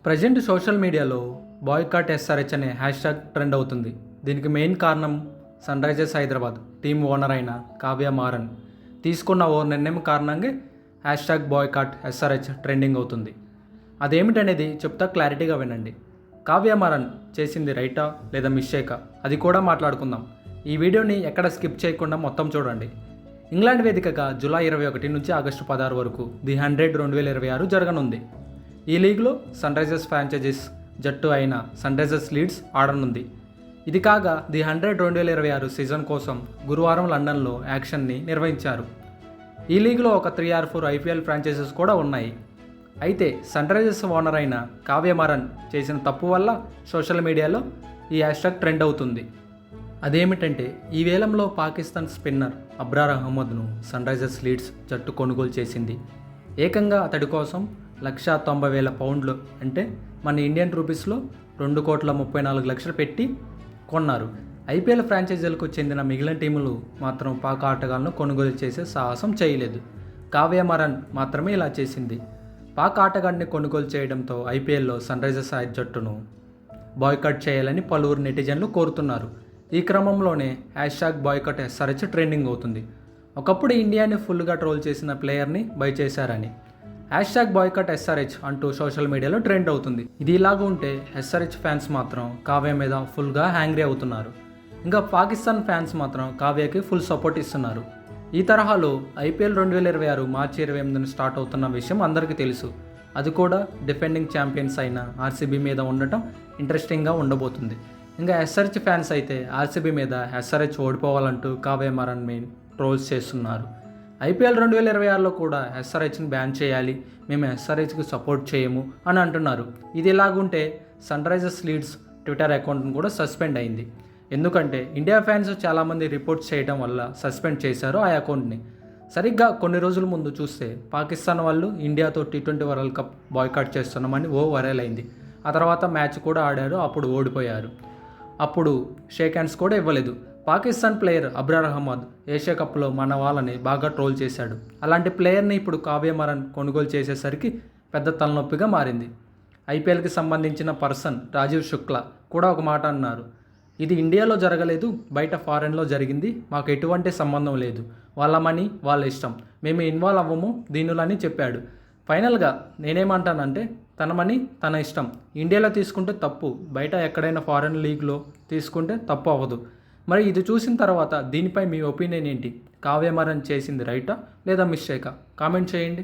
Present social మీడియాలో boycott SRH అనే hashtag trend అవుతుంది. దీనికి మెయిన్ కారణం Sunrisers Hyderabad team owner అయిన కావ్య మారన్ తీసుకున్న ఓ నిర్ణయం కారణంగా hashtag boycott SRH trending అవుతుంది. అదేమిటనేది చెప్తా, క్లారిటీగా వినండి. కావ్య మారన్ చేసింది రైటా లేదా మిస్టేకా అది కూడా మాట్లాడుకుందాం. ఈ వీడియోని ఎక్కడ స్కిప్ చేయకుండా మొత్తం చూడండి. ఇంగ్లాండ్ వేదికగా జూలై 21 నుంచి ఆగస్టు 16 వరకు ది 100 2026 జరగనుంది. ఈ లీగ్లో సన్ రైజర్స్ ఫ్రాంచైజీస్ జట్టు అయిన సన్ రైజర్స్ లీడ్స్ ఆడనుంది. ఇది కాగా ది 100 2026 సీజన్ కోసం గురువారం లండన్లో యాక్షన్ని నిర్వహించారు. ఈ లీగ్లో ఒక 3 or 4 ఐపీఎల్ ఫ్రాంచైజీస్ కూడా ఉన్నాయి. అయితే సన్ రైజర్స్ ఓనర్ అయిన కావ్య మారన్ చేసిన తప్పు వల్ల సోషల్ మీడియాలో ఈ హ్యాష్ ట్యాగ్ ట్రెండ్ అవుతుంది. అదేమిటంటే, ఈ వేలంలో పాకిస్తాన్ స్పిన్నర్ అబ్రార్ అహ్మద్ను సన్ రైజర్స్ లీడ్స్ జట్టు కొనుగోలు చేసింది. ఏకంగా అతడి కోసం £1,90,000 అంటే మన ఇండియన్ రూపీస్లో 2,34,00,000 పెట్టి కొన్నారు. ఐపీఎల్ ఫ్రాంచైజీలకు చెందిన మిగిలిన టీములు మాత్రం పాక్ ఆటగాళ్లను కొనుగోలు చేసే సాహసం చేయలేదు. కావ్య మారన్ మాత్రమే ఇలా చేసింది. పాక్ ఆటగాడిని కొనుగోలు చేయడంతో ఐపీఎల్లో సన్ రైజర్స్ జట్టును బాయ్కాట్ చేయాలని పలువురు నెటిజన్లు కోరుతున్నారు. ఈ క్రమంలోనే hash tag boycott SRH trending అవుతుంది. ఒకప్పుడు ఇండియాని ఫుల్గా ట్రోల్ చేసిన ప్లేయర్ని బై చేశారని హ్యాష్ ట్యాగ్ బాయ్కాట్ ఎస్ఆర్హెచ్ అంటూ సోషల్ మీడియాలో ట్రెండ్ అవుతుంది. ఇది ఇలాగ ఉంటే ఎస్ఆర్హెచ్ ఫ్యాన్స్ మాత్రం కావ్య మీద ఫుల్గా హ్యాంగ్రీ అవుతున్నారు. ఇంకా పాకిస్తాన్ ఫ్యాన్స్ మాత్రం కావ్యకి ఫుల్ సపోర్ట్ ఇస్తున్నారు. ఈ తరహాలో ఐపీఎల్ 2026 మార్చి 28న స్టార్ట్ అవుతున్న విషయం అందరికీ తెలుసు. అది కూడా డిఫెండింగ్ ఛాంపియన్స్ అయిన ఆర్సీబీ మీద ఉండటం ఇంట్రెస్టింగ్గా ఉండబోతుంది. ఇంకా ఎస్ఆర్హెచ్ ఫ్యాన్స్ అయితే ఆర్సీబీ మీద ఎస్ఆర్హెచ్ ఓడిపోవాలంటూ కావ్య మారన్ మెయిన్ ట్రోల్స్ చేస్తున్నారు. ఐపీఎల్ 2026లో కూడా ఎస్ఆర్హెచ్ని బ్యాన్ చేయాలి, మేము ఎస్ఆర్హెచ్కి సపోర్ట్ చేయము అని అంటున్నారు. ఇది ఇలాగుంటే సన్ రైజర్స్ లీడ్స్ ట్విట్టర్ అకౌంట్ను కూడా సస్పెండ్ అయింది. ఎందుకంటే ఇండియా ఫ్యాన్స్ చాలామంది రిపోర్ట్స్ చేయడం వల్ల సస్పెండ్ చేశారు ఆ అకౌంట్ని. సరిగ్గా కొన్ని రోజుల ముందు చూస్తే పాకిస్తాన్ వాళ్ళు ఇండియాతో T20 వరల్డ్ కప్ బాయ్కాట్ చేస్తున్నామని వైరల్ అయింది. ఆ తర్వాత మ్యాచ్ కూడా ఆడారు, అప్పుడు ఓడిపోయారు. అప్పుడు షేక్ హ్యాండ్స్ కూడా ఇవ్వలేదు. పాకిస్తాన్ ప్లేయర్ అబ్రార్ అహ్మద్ ఏషియా కప్లో మన వాళ్ళని బాగా ట్రోల్ చేశాడు. అలాంటి ప్లేయర్ని ఇప్పుడు కావ్య మారన్ కొనుగోలు చేసేసరికి పెద్ద తలనొప్పిగా మారింది. ఐపీఎల్కి సంబంధించిన పర్సన్ రాజీవ్ శుక్లా కూడా ఒక మాట అన్నారు. ఇది ఇండియాలో జరగలేదు, బయట ఫారెన్లో జరిగింది, మాకు ఎటువంటి సంబంధం లేదు, వాళ్ళ మనీ వాళ్ళ ఇష్టం, మేము ఇన్వాల్వ్ అవ్వము దీనిలో అని చెప్పాడు. ఫైనల్గా నేనేమంటానంటే, తన మనీ తన ఇష్టం, ఇండియాలో తీసుకుంటే తప్పు, బయట ఎక్కడైనా ఫారెన్ లీగ్లో తీసుకుంటే తప్పు అవ్వదు. మరి ఇది చూసిన తర్వాత దీనిపై మీ ఒపీనియన్ ఏంటి? కావ్య మారన్ చేసింది రైటా లేదా మిస్టేకా? కామెంట్ చేయండి.